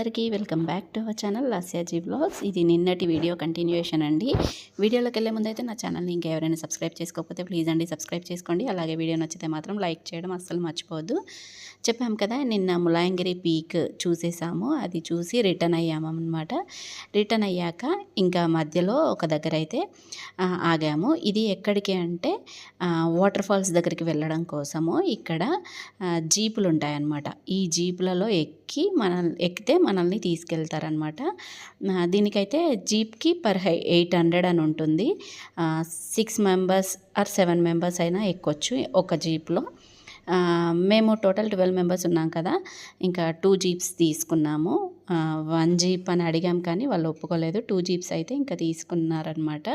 అందరికీ welcome back to our channel Lasyaji vlogs. ఇది నిన్నటి వీడియో కంటిన్యూషన్ అండి. వీడియోలోకి వెళ్ళే ముందు అయితే నా ఛానల్ని ఇంకా ఎవరైనా సబ్స్క్రైబ్ చేసుకోకపోతే ప్లీజ్ అండి సబ్స్క్రైబ్ చేసుకోండి. అలాగే వీడియో నచ్చితే మాత్రం లైక్ చేయడం అస్సలు మర్చిపోవద్దు. చెప్పాం కదా నిన్న ములాయంగిరి పీక్ చూసేసాము, అది చూసి రిటర్న్ అయ్యాము అన్నమాట. రిటర్న్ అయ్యాక ఇంకా మధ్యలో ఒక దగ్గర అయితే ఆగాము. ఇది ఎక్కడికి అంటే వాటర్ ఫాల్స్ దగ్గరికి వెళ్ళడం కోసము ఇక్కడ జీపులు ఉంటాయన్నమాట. ఈ జీపులలో ఎక్కితే మనల్ని తీసుకెళ్తారనమాట. దీనికైతే జీప్కి పర్ 800 అని ఉంటుంది. 6 మెంబర్స్ ఆర్ 7 మెంబర్స్ అయినా ఎక్కొచ్చు ఒక జీప్లో. మేము టోటల్ 12 మెంబర్స్ ఉన్నాం కదా, ఇంకా 2 జీప్స్ తీసుకున్నాము. 1 జీప్ అని అడిగాం కానీ వాళ్ళు ఒప్పుకోలేదు. 2 జీప్స్ అయితే ఇంకా తీసుకున్నారనమాట.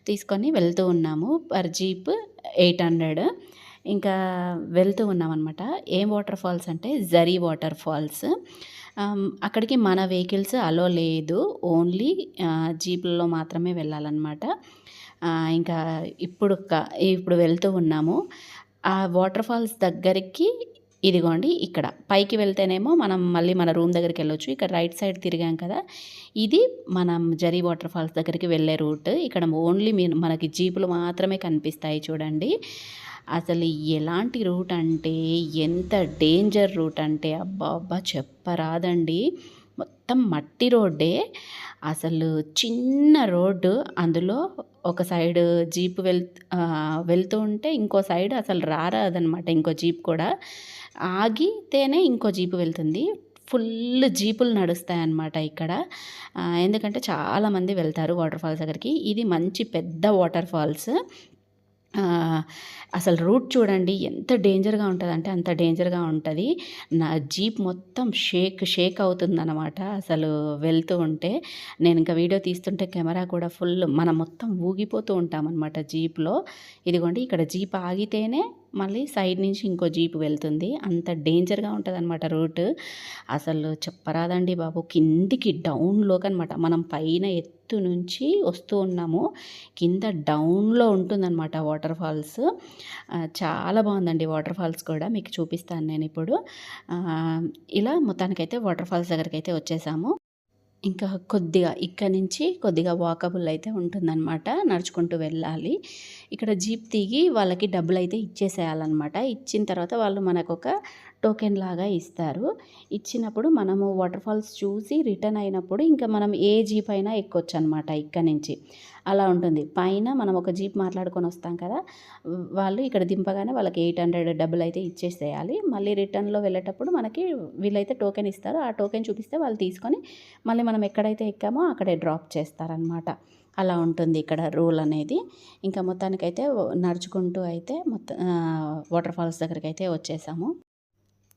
తీసుకొని వెళ్తూ ఉన్నాము. Per jeep 800. ఇంకా వెళ్తూ ఉన్నామన్నమాట. ఏం వాటర్ ఫాల్స్ అంటే జరీ వాటర్ ఫాల్స్. అక్కడికి మన వెహికల్స్ అలో లేదు, ఓన్లీ జీపులలో మాత్రమే వెళ్ళాలన్నమాట. ఇంకా ఇప్పుడు వెళ్తూ ఉన్నాము. ఆ వాటర్ ఫాల్స్ దగ్గరికి ఇదిగోండి, ఇక్కడ పైకి వెళ్తేనేమో మనం మళ్ళీ మన రూమ్ దగ్గరికి వెళ్ళొచ్చు. ఇక్కడ రైట్ సైడ్ తిరిగాం కదా, ఇది మనం జరీ వాటర్ ఫాల్స్ దగ్గరికి వెళ్ళే రూట్. ఇక్కడ ఓన్లీ మనకి జీపులు మాత్రమే కనిపిస్తాయి చూడండి. అసలు ఎలాంటి రూట్ అంటే, ఎంత డేంజర్ రూట్ అంటే అబ్బా చెప్పరాదండి. మొత్తం మట్టి రోడ్డే, అసలు చిన్న రోడ్డు. అందులో ఒక సైడ్ జీప్ వెళ్తూ ఉంటే ఇంకో సైడ్ అసలు రారాదనమాట. ఇంకో జీప్ కూడా ఆగితేనే ఇంకో జీపు వెళ్తుంది. ఫుల్ జీపులు నడుస్తాయన్నమాట ఇక్కడ. ఎందుకంటే చాలామంది వెళ్తారు వాటర్ ఫాల్స్ దగ్గరికి. ఇది మంచి పెద్ద వాటర్ ఫాల్స్. అసలు రూట్ చూడండి ఎంత డేంజర్గా ఉంటుంది అంటే అంత డేంజర్గా ఉంటుంది. నా జీప్ మొత్తం షేక్ అవుతుందన్నమాట అసలు వెళ్తూ ఉంటే. నేను ఇంకా వీడియో తీస్తుంటే కెమెరా కూడా ఫుల్ మనం మొత్తం ఊగిపోతూ ఉంటామన్నమాట జీప్లో. ఇదిగోండి, ఇక్కడ జీప్ ఆగితేనే మళ్ళీ సైడ్ నుంచి ఇంకో జీప్ వెళ్తుంది. అంత డేంజర్గా ఉంటుంది అనమాట రూట్. అసలు చెప్పరాదండి బాబు. కిందికి డౌన్లోకి అనమాట. మనం పైన ఎత్తు నుంచి వస్తూ ఉన్నాము, కింద డౌన్లో ఉంటుందన్నమాట వాటర్ ఫాల్స్. చాలా బాగుందండి వాటర్ ఫాల్స్ కూడా, మీకు చూపిస్తాను నేను ఇప్పుడు. ఇలా మొత్తానికైతే వాటర్ ఫాల్స్ దగ్గరికి అయితే వచ్చేసాము. ఇంకా కొద్దిగా ఇక్కడి నుంచి కొద్దిగా వాకబుల్ అయితే ఉంటుందన్నమాట, నడుచుకుంటూ వెళ్ళాలి. ఇక్కడ జీప్ దిగి వాళ్ళకి డబ్బులు అయితే ఇచ్చేసేయాలన్నమాట. ఇచ్చిన తర్వాత వాళ్ళు మనకు ఒక టోకెన్ లాగా ఇస్తారు. ఇచ్చినప్పుడు మనము వాటర్ ఫాల్స్ చూసి రిటర్న్ అయినప్పుడు ఇంకా మనం ఏ జీప్ అయినా ఎక్కొచ్చు అనమాట ఇక్కడ నుంచి. అలా ఉంటుంది. పైన మనం ఒక జీప్ మాట్లాడుకొని వస్తాం కదా, వాళ్ళు ఇక్కడ దింపగానే వాళ్ళకి 800 డబ్బులు అయితే ఇచ్చేసేయాలి. మళ్ళీ రిటర్న్లో వెళ్ళేటప్పుడు మనకి వీళ్ళైతే టోకెన్ ఇస్తారు. ఆ టోకెన్ చూపిస్తే వాళ్ళు తీసుకొని మళ్ళీ మనం ఎక్కడైతే ఎక్కామో అక్కడే డ్రాప్ చేస్తారనమాట. అలా ఉంటుంది ఇక్కడ రూల్ అనేది. ఇంకా మొత్తానికైతే నడుచుకుంటూ అయితే వాటర్ ఫాల్స్ దగ్గరికి అయితే వచ్చేసాము.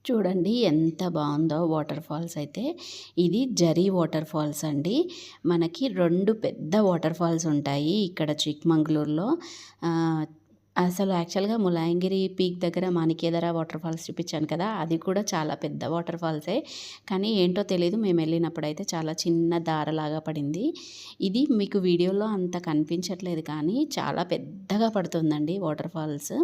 చూడండి ఎంత బాగుందో వాటర్ ఫాల్స్ అయితే. ఇది జరీ వాటర్ ఫాల్స్ అండి. మనకి 2 పెద్ద వాటర్ ఫాల్స్ ఉంటాయి ఇక్కడ చిక్మంగళూరులో. అసలు యాక్చువల్గా ములాయంగిరి పీక్ దగ్గర మాణికేదర వాటర్ ఫాల్స్ చూపించాను కదా, అది కూడా చాలా పెద్ద వాటర్ ఫాల్సే. కానీ ఏంటో తెలీదు, మేము వెళ్ళినప్పుడు అయితే చాలా చిన్న దారలాగా పడింది. ఇది మీకు వీడియోలో అంత కనిపించట్లేదు కానీ చాలా పెద్దగా పడుతుందండి వాటర్ ఫాల్స్.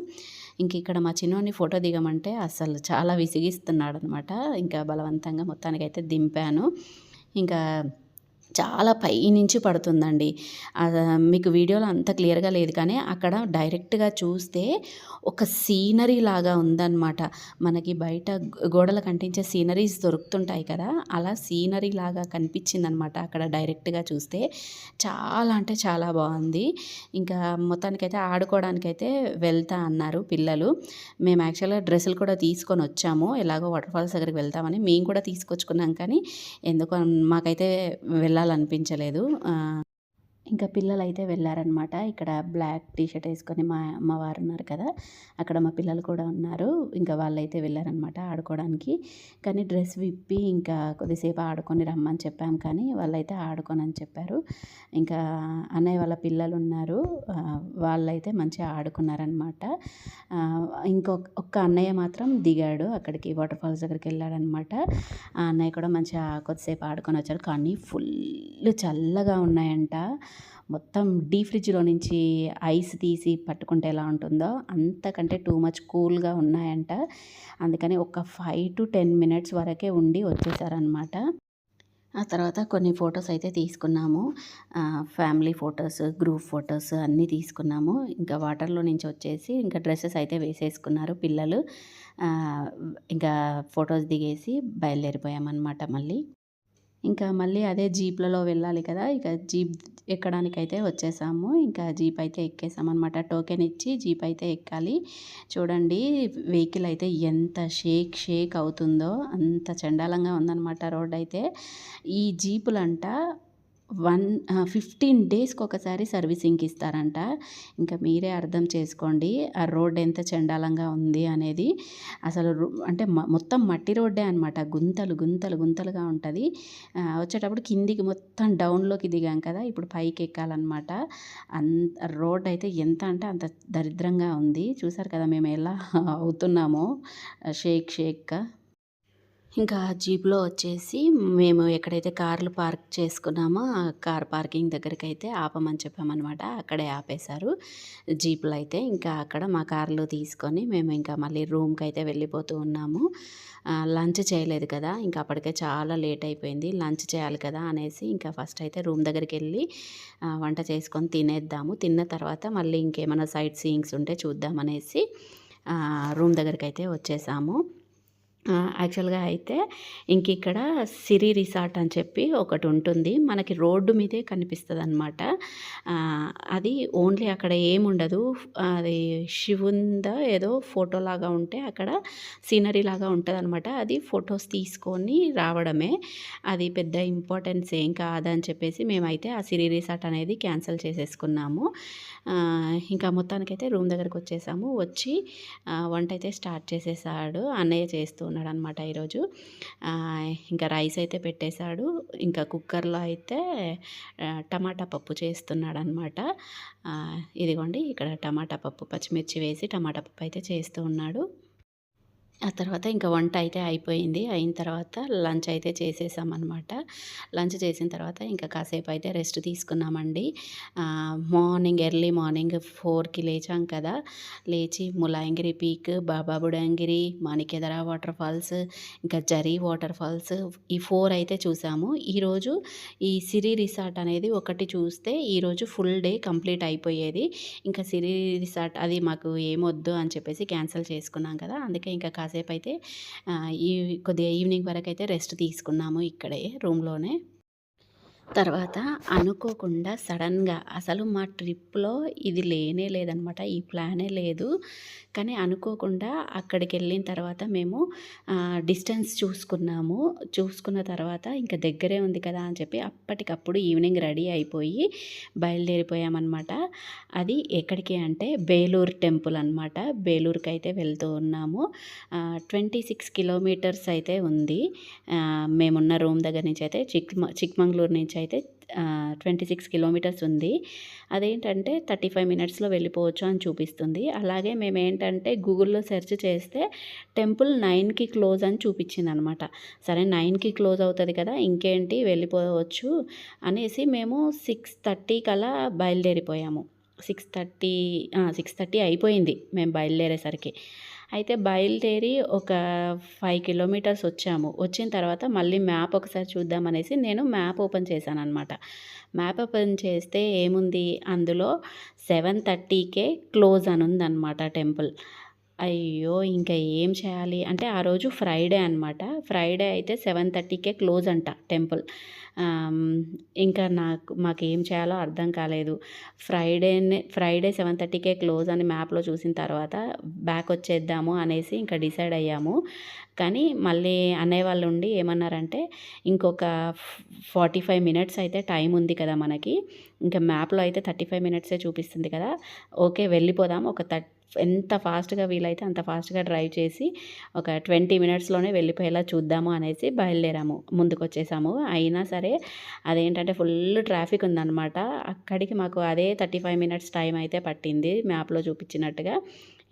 ఇంక ఇక్కడ మా చిన్నోని ఫోటో దిగమంటే అసలు చాలా విసిగిస్తున్నాడు అనమాట. ఇంకా బలవంతంగా మొత్తానికైతే దింపాను. ఇంకా చాలా పై నుంచి పడుతుందండి. మీకు వీడియోలో అంత క్లియర్గా లేదు కానీ అక్కడ డైరెక్ట్గా చూస్తే ఒక సీనరీ లాగా ఉందన్నమాట. మనకి బయట గోడలకు అంటించే సీనరీస్ దొరుకుతుంటాయి కదా, అలా సీనరీ లాగా కనిపించిందనమాట అక్కడ డైరెక్ట్గా చూస్తే. చాలా అంటే చాలా బాగుంది. ఇంకా మొత్తానికైతే ఆడుకోవడానికైతే వెళ్తా అన్నారు పిల్లలు. మేము యాక్చువల్గా డ్రెస్సులు కూడా తీసుకొని వచ్చాము, ఎలాగో వాటర్ ఫాల్స్ దగ్గరికి వెళ్తామని మేము కూడా తీసుకొచ్చుకున్నాం. కానీ ఎందుకో మాకైతే వెళ్ళాలనిపించలేదు. ఇంకా పిల్లలు అయితే వెళ్ళారనమాట. ఇక్కడ బ్లాక్ టీషర్ట్ వేసుకొని మా అమ్మవారు ఉన్నారు కదా, అక్కడ మా పిల్లలు కూడా ఉన్నారు. ఇంకా వాళ్ళైతే వెళ్ళారనమాట ఆడుకోవడానికి. కానీ డ్రెస్ విప్పి ఇంకా కొద్దిసేపు ఆడుకొని రమ్మని చెప్పాం కానీ వాళ్ళైతే ఆడుకోనని చెప్పారు. ఇంకా అన్నయ్య వాళ్ళ పిల్లలు ఉన్నారు, వాళ్ళైతే మంచిగా ఆడుకున్నారనమాట. ఒక్క అన్నయ్య మాత్రం దిగాడు అక్కడికి, వాటర్ ఫాల్స్ దగ్గరికి వెళ్ళాడనమాట. ఆ అన్నయ్య కూడా మంచిగా కొద్దిసేపు ఆడుకొని వచ్చారు. కానీ ఫుల్ చల్లగా ఉన్నాయంట. మొత్తం ఫ్రిడ్జ్లో నుంచి ఐస్ తీసి పట్టుకుంటే ఎలా ఉంటుందో అంతకంటే టూ మచ్ కూల్గా ఉన్నాయంట. అందుకని ఒక 5 to 10 minutes వరకే ఉండి వచ్చేసారనమాట. ఆ తర్వాత కొన్ని ఫోటోస్ అయితే తీసుకున్నాము. ఫ్యామిలీ ఫోటోస్, గ్రూప్ ఫోటోస్ అన్నీ తీసుకున్నాము. ఇంకా వాటర్‌లో నుంచి వచ్చేసి ఇంకా డ్రెసెస్ అయితే వేసేసుకున్నారు పిల్లలు. ఆహ్, ఇంకా ఫోటోస్ దిగేసి బయలుదేరిపోయామనమాట మళ్ళీ. ఇంకా మళ్ళీ అదే జీప్‌లలో వెళ్ళాలి కదా! ఇక జీప్ ఎక్కడానికైతే వచ్చేసాము. ఇంకా జీప్ అయితే ఎక్కేసామనమాట. టోకెన్ ఇచ్చి జీప్ అయితే ఎక్కాలి. చూడండి వెహికల్ అయితే ఎంత షేక్ అవుతుందో అంత చెండాలంగా ఉందనమాట రోడ్డయితే. ఈ జీపులంట 15 డేస్‌కొకసారి సర్వీసింగ్‌కి ఇస్తారంట. ఇంకా మీరే అర్థం చేసుకోండి ఆ రోడ్ ఎంత చెండాలంగా ఉంది అనేది. అసలు అంటే మొత్తం మట్టి రోడ్డే అనమాట. గుంతలుగా ఉంటది. వచ్చేటప్పుడు కిందికి మొత్తం డౌన్‌లోకి దిగాం కదా! ఇప్పుడు పైకి ఎక్కాలనమాట. రోడ్ అయితే ఎంత అంటే అంత దరిద్రంగా ఉంది. చూసారు కదా మేము ఎలా అవుతున్నామో షేక్‌గా. ఇంకా జీప్‌లో వచ్చేసి మేము ఎక్కడైతే కార్లు పార్క్ చేసుకున్నామో, ఆ కార్ పార్కింగ్ దగ్గరకైతే ఆపమని చెప్పామనమాట. అక్కడే ఆపేశారు జీప్‌లో అయితే. ఇంకా అక్కడ మా కార్లు తీసుకొని మేము ఇంకా మళ్ళీ రూమ్‌కైతే వెళ్ళిపోతూ ఉన్నాము. లంచ్ చేయలేదు కదా! ఇంకా అప్పటికే చాలా లేట్ అయిపోయింది. లంచ్ చేయాలి కదా అనేసి ఇంకా ఫస్ట్ అయితే రూమ్ దగ్గరికెళ్ళి వంట చేసుకొని తినేద్దాము. తిన్న తర్వాత మళ్ళీ ఇంకేమైనా సైట్ సీయింగ్స్ ఉంటే చూద్దామనేసి రూమ్ దగ్గరికైతే వచ్చేసాము. యాక్చువల్‌గా అయితే ఇంకిక్కడ సిరి రిసార్ట్ అని చెప్పి ఒకటుంటుంది. మనకి రోడ్డు మీదే కనిపిస్తదనమాట. అది ఓన్లీ అక్కడ ఏముండదు. అది శివునిదో ఏదో ఫోటోలాగా ఉంటే అక్కడ సీనరీలాగా ఉంటదనమాట. అది ఫోటోస్ తీసుకొని రావడమే. అది పెద్ద ఇంపార్టెన్స్ ఏం కాదని చెప్పేసి మేమైతే ఆ సిరి రిసార్ట్ అనేది క్యాన్సిల్ చేసేసుకున్నాము. ఇంకా మొత్తానికైతే రూమ్ దగ్గరకొచ్చేసాము. వచ్చి వంటైతే స్టార్ట్ చేసేసాడు. అన్నయ్య చేస్తూ ఉన్నాడనమాట ఈరోజు. ఇంకా రైస్ అయితే పెట్టేశాడు. ఇంకా కుక్కర్‌లో అయితే టమాటా పప్పు చేస్తున్నాడనమాట. ఇదిగోండి ఇక్కడ టమాటా పప్పు, పచ్చిమిర్చి వేసి టమాటా పప్పు అయితే చేస్తూ ఉన్నాడు. ఆ తర్వాత ఇంకా వంట అయితే అయిపోయింది. అయిన తర్వాత లంచ్ అయితే చేసేసామనమాట. లంచ్ చేసిన తర్వాత ఇంకా కాసేపు అయితే రెస్ట్ తీసుకున్నామండి. ఎర్లీ మార్నింగ్ 4కి లేచాం కదా! లేచి ములాయంగిరి పీక్, బాబా బుడంగిరి, మాణిక్యధర వాటర్ ఫాల్స్, ఇంకా జరీ వాటర్ ఫాల్స్ ఈ 4 అయితే చూసాము. ఈరోజు ఈ సిరి రిసార్ట్ అనేది ఒకటి చూస్తే ఈరోజు ఫుల్ డే కంప్లీట్ అయిపోయేది. ఇంకా సిరి రిసార్ట్ అది మాకు ఏమొద్దు అని చెప్పేసి క్యాన్సిల్ చేసుకున్నాం కదా! అందుకే ఇంకా కాసేపయితే ఈ కొద్దిగా ఈవినింగ్ వరకైతే రెస్ట్ తీసుకున్నాము ఇక్కడే రూమ్‌లోనే. తర్వాత అనుకోకుండా సడన్‌గా అసలు మా ట్రిప్‌లో ఇది లేనే లేదనమాట. ఈ ప్లానే లేదు. కానీ అనుకోకుండా అక్కడికెళ్ళిన తర్వాత మేము డిస్టెన్స్ చూసుకున్నాము. చూసుకున్న తర్వాత ఇంక దగ్గరే ఉంది కదా అని చెప్పి అప్పటికప్పుడు ఈవినింగ్ రెడీ అయిపోయి బయలుదేరిపోయామనమాట. అది ఎక్కడికి అంటే బేలూరు టెంపుల్ అనమాట. బేలూరుకైతే వెళ్తూ ఉన్నాము. 26 కిలోమీటర్స్ అయితే ఉంది. మేమున్న రూమ్ దగ్గర నుంచి అయితే చిక్మంగళూరు నుంచి అయితే 26 కిలోమీటర్స్ ఉంది. అదేంటంటే 35 మినిట్స్‌లో వెళ్ళిపోవచ్చు అని చూపిస్తుంది. అలాగే మేమేంటంటే గూగుల్‌లో సెర్చ్ చేస్తే టెంపుల్ 9కి క్లోజ్ అని చూపించిందనమాట. సరే 9కి క్లోజ్ అవుతది కదా! ఇంకేంటి వెళ్ళిపోవచ్చు అనేసి మేము 6:30 కల్లా బయలుదేరిపోయాము. 6:30 అయిపోయింది మేము బయలుదేరేసరికి. అయితే బయలుదేరి ఒక 5 కిలోమీటర్స్ వచ్చాము. వచ్చిన తర్వాత మళ్ళీ మ్యాప్ ఒకసారి చూద్దామనేసి నేను మ్యాప్ ఓపెన్ చేశాననమాట. మ్యాప్ ఓపెన్ చేస్తే ఏముంది అందులో 7:30కే క్లోజ్ అని ఉందనమాట టెంపుల్. అయ్యో! ఇంకా ఏం చేయాలి అంటే ఆ రోజు ఫ్రైడే అనమాట. ఫ్రైడే అయితే 7:30కే క్లోజ్ అంట టెంపుల్. ఇంకా మాకేం చేయాలో అర్థం కాలేదు. ఫ్రైడే 7:30కే క్లోజ్ అని మ్యాప్‌లో చూసిన తర్వాత బ్యాక్ వచ్చేద్దాము అనేసి ఇంకా డిసైడ్ అయ్యాము. కానీ మళ్ళీ అన్నయ్య వాళ్ళు ఉండి ఏమన్నారంటే ఇంకొక 45 మినిట్స్ అయితే టైం ఉంది కదా మనకి. ఇంకా మ్యాప్‌లో అయితే 35 మినిట్సే చూపిస్తుంది కదా! ఓకే వెళ్ళిపోదాం. ఎంత ఫాస్ట్‌గా వీలైతే అంత ఫాస్ట్‌గా డ్రైవ్ చేసి ఒక 20 మినిట్స్‌లోనే వెళ్ళిపోయేలా చూద్దాము అనేసి బయలుదేరాము. ముందుకొచ్చేసాము. అయినా సరే అదేంటంటే ఫుల్ ట్రాఫిక్ ఉందనమాట. అక్కడికి మాకు అదే 35 మినిట్స్ టైం అయితే పట్టింది మ్యాప్‌లో చూపించినట్టుగా.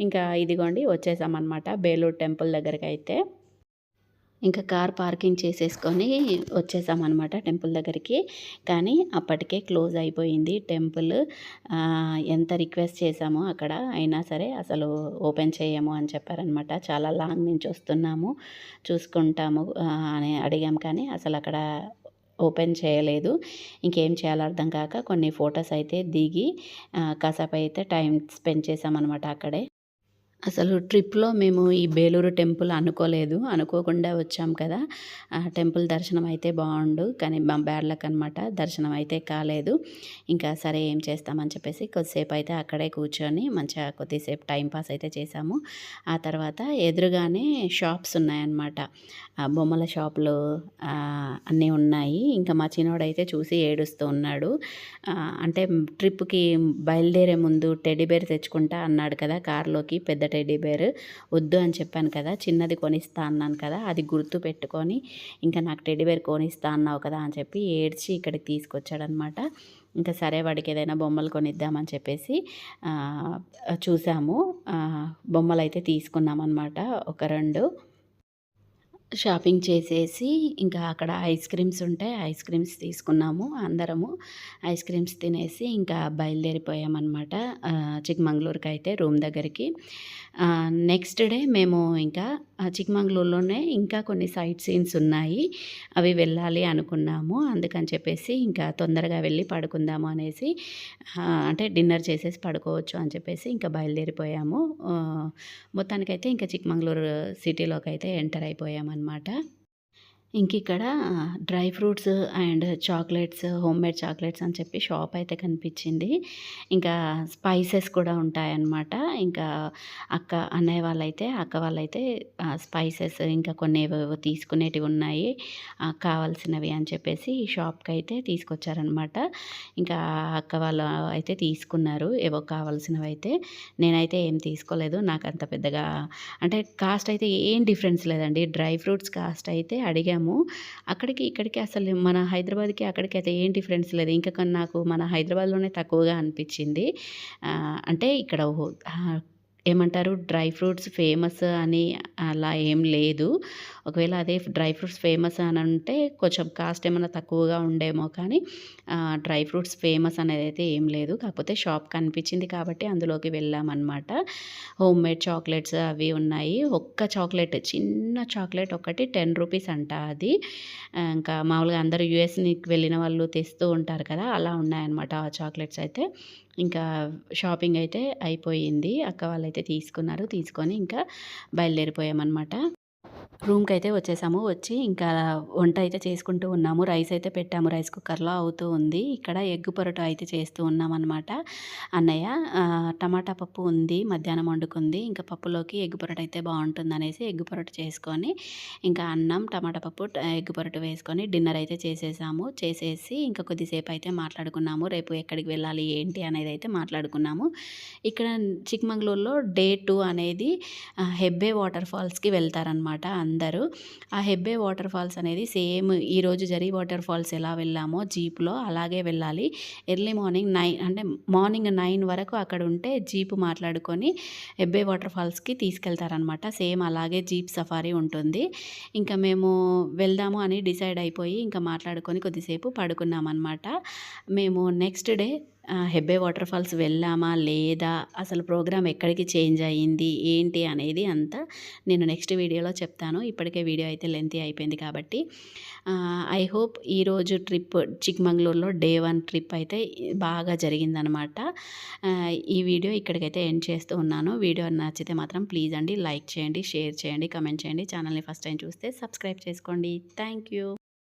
ఇంకా ఇదిగోండి వచ్చేసామనమాట బేలూరు టెంపుల్ దగ్గరకైతే. ఇంకా కార్ పార్కింగ్ చేసేసుకొని వచ్చేసామనమాట టెంపుల్ దగ్గరికి. కానీ అప్పటికే క్లోజ్ అయిపోయింది టెంపుల్. ఎంత రిక్వెస్ట్ చేశామో అక్కడ అయినా సరే అసలు ఓపెన్ చేయము అని చెప్పారనమాట. చాలా లాంగ్ నుంచి వస్తున్నాము చూసుకుంటాము అని అడిగాం కానీ అసలు అక్కడ ఓపెన్ చేయలేదు. ఇంకేం చేయాలో అర్థం కాక కొన్ని ఫొటోస్ అయితే దిగి కాసేపు అయితే టైం స్పెండ్ చేశామనమాట అక్కడే. అసలు ట్రిప్‌లో మేము ఈ బేలూరు టెంపుల్ అనుకోలేదు. అనుకోకుండా వచ్చాం కదా! టెంపుల్ దర్శనం అయితే బావుండు. కానీ బ్యాడ్ లక్ అనమాట. దర్శనం అయితే కాలేదు. ఇంకా సరే ఏం చేస్తామని చెప్పేసి కొద్దిసేపు అయితే అక్కడే కూర్చొని మంచిగా కొద్దిసేపు టైం పాస్ అయితే చేశాము. ఆ తర్వాత ఎదురుగానే షాప్స్ ఉన్నాయన్నమాట. బొమ్మల షాపులు అన్నీ ఉన్నాయి. ఇంకా మా చిన్నోడైతే చూసి ఏడుస్తూ ఉన్నాడు. అంటే ట్రిప్‌కి బయలుదేరే ముందు టెడ్డీ బేర్ తెచ్చుకుంటా అన్నాడు కదా! కార్‌లోకి పెద్ద టెడ్డీ బేర్ వద్దు అని చెప్పాను కదా! చిన్నది కొనిస్తా అన్నాను కదా! అది గుర్తు పెట్టుకొని ఇంకా నాకు టెడ్డీ బేర్ కొనిస్తా అన్నావు కదా అని చెప్పి ఏడ్చి ఇక్కడికి తీసుకొచ్చాడనమాట. ఇంకా సరే వాడికి ఏదైనా బొమ్మలు కొనిద్దామని చెప్పేసి చూసాము. బొమ్మలైతే తీసుకున్నామనమాట ఒక 2. షాపింగ్ చేసేసి ఇంకా అక్కడ ఐస్ క్రీమ్స్ ఉంటే ఐస్ క్రీమ్స్ తీసుకున్నాము అందరము. ఐస్ క్రీమ్స్ తినేసి ఇంకా బయలుదేరిపోయామన్నమాట చిక్మంగళూరుకి అయితే రూమ్ దగ్గరికి. నెక్స్ట్ డే మేము ఇంకా చిక్మంగళూరులోనే ఇంకా కొన్ని సైట్ సీన్స్ ఉన్నాయి. అవి వెళ్ళాలి అనుకున్నాము. అందుకని చెప్పేసి ఇంకా తొందరగా వెళ్ళి పడుకుందాము అనేసి అంటే డిన్నర్ చేసేసి పడుకోవచ్చు అని చెప్పేసి ఇంకా బయలుదేరిపోయాము. మొత్తానికైతే ఇంకా చిక్మంగళూరు సిటీలోకి అయితే ఎంటర్ అయిపోయామన్నమాట. ఇంకిక్కడ dry fruits and chocolates, homemade chocolates అని చెప్పి షాప్ అయితే కనిపించింది. ఇంకా స్పైసెస్ కూడా ఉంటాయన్నమాట. ఇంకా అన్నయ్య వాళ్ళైతే స్పైసెస్ ఇంకా కొన్ని ఏవేవో తీసుకునేటివి ఉన్నాయి. కావాల్సినవి అని చెప్పేసి ఈ షాప్‌కైతే తీసుకొచ్చారనమాట. ఇంకా అక్క వాళ్ళు అయితే తీసుకున్నారు ఏవో కావాల్సినవైతే. నేనైతే ఏం తీసుకోలేదు. నాకంత పెద్దగా అంటే కాస్ట్ అయితే ఏం డిఫరెన్స్ లేదండి. డ్రై ఫ్రూట్స్ కాస్ట్ అయితే అడిగాము. అక్కడికి ఇక్కడికి అసలు మన హైదరాబాద్‌కి అక్కడికి అయితే ఏం డిఫరెన్స్ లేదు. ఇంకా కానీ నాకు మన హైదరాబాద్‌లోనే తక్కువగా అనిపించింది. అంటే ఇక్కడ ఏమంటారు డ్రై ఫ్రూట్స్ ఫేమస్ అని అలా ఏం లేదు. ఒకవేళ అదే డ్రై ఫ్రూట్స్ ఫేమస్ అని అంటే కొంచెం కాస్ట్ ఏమైనా తక్కువగా ఉండేమో కానీ డ్రై ఫ్రూట్స్ ఫేమస్ అనేదైతే ఏం లేదు. కాకపోతే షాప్ కనిపించింది కాబట్టి అందులోకి వెళ్ళామన్నమాట. హోమ్‌మేడ్ చాక్లెట్స్ అవి ఉన్నాయి. ఒక్క చాక్లెట్ చిన్న చాక్లెట్ ఒకటి 10 రూపీస్ అంట అది. ఇంకా మామూలుగా అందరూ యూఎస్‌కి వెళ్ళిన వాళ్ళు తెస్తూ ఉంటారు కదా! అలా ఉన్నాయన్నమాట ఆ చాక్లెట్స్ అయితే. ఇంకా షాపింగ్ అయితే అయిపోయింది. అక్క వాళ్ళైతే తీసుకున్నారు. తీసుకొని ఇంకా బయలుదేరిపోయామన్నమాట. రూమ్‌కైతే వచ్చేసాము. వచ్చి ఇంకా వంట అయితే చేసుకుంటూ ఉన్నాము. రైస్ అయితే పెట్టాము. రైస్ కుక్కర్‌లో అవుతూ ఉంది. ఇక్కడ ఎగ్ పొరటు అయితే చేస్తూ ఉన్నామనమాట. అన్నయ్య టమాటా పప్పు ఉంది. మధ్యాహ్నం వండుకుంది. ఇంకా పప్పులోకి ఎగ్ పొరటు అయితే బావుంటుందనేసి ఎగ్ పొరటు చేసుకొని ఇంకా అన్నం, టమాటా పప్పు, ఎగ్ పొరటు వేసుకొని డిన్నర్ అయితే చేసేసాము. చేసేసి ఇంకా కొద్దిసేపు అయితే మాట్లాడుకున్నాము. రేపు ఎక్కడికి వెళ్ళాలి ఏంటి అనేది అయితే మాట్లాడుకున్నాము. ఇక్కడ చిక్మంగళూరులో డే 2 అనేది హెబ్బే వాటర్ ఫాల్స్‌కి వెళ్తారనమాట అందరూ. ఆ హెబ్బే వాటర్ ఫాల్స్ అనేది సేమ్ ఈరోజు జరీ వాటర్ ఫాల్స్ ఎలా వెళ్ళామో జీప్‌లో అలాగే వెళ్ళాలి. ఎర్లీ మార్నింగ్ 9 అంటే మార్నింగ్ 9 వరకు అక్కడ ఉంటే జీప్ మాట్లాడుకొని హెబ్బే వాటర్ ఫాల్స్‌కి తీసుకెళ్తారనమాట. సేమ్ అలాగే జీప్ సఫారీ ఉంటుంది. ఇంకా మేము వెళ్దాము అని డిసైడ్ అయిపోయి ఇంకా మాట్లాడుకొని కొద్దిసేపు పడుకున్నామనమాట. మేము next day Hebbe water falls వెళ్ళామా లేదా అసలు ప్రోగ్రామ్ ఎక్కడికి చేంజ్ అయ్యింది ఏంటి అనేది అంతా నేను నెక్స్ట్ వీడియోలో చెప్తాను. ఇప్పటికే వీడియో అయితే లెంతీ అయిపోయింది కాబట్టి ఐ హోప్ ఈరోజు ట్రిప్ చిక్మంగళూరులో డే 1 ట్రిప్ అయితే బాగా జరిగిందనమాట. ఈ వీడియో ఇక్కడికైతే ఎండ్ చేస్తూ ఉన్నాను. వీడియో నచ్చితే మాత్రం ప్లీజ్ అండి లైక్ చేయండి, షేర్ చేయండి, కమెంట్ చేయండి. ఛానల్ని ఫస్ట్ టైం చూస్తే సబ్స్క్రైబ్ చేసుకోండి. Thank you.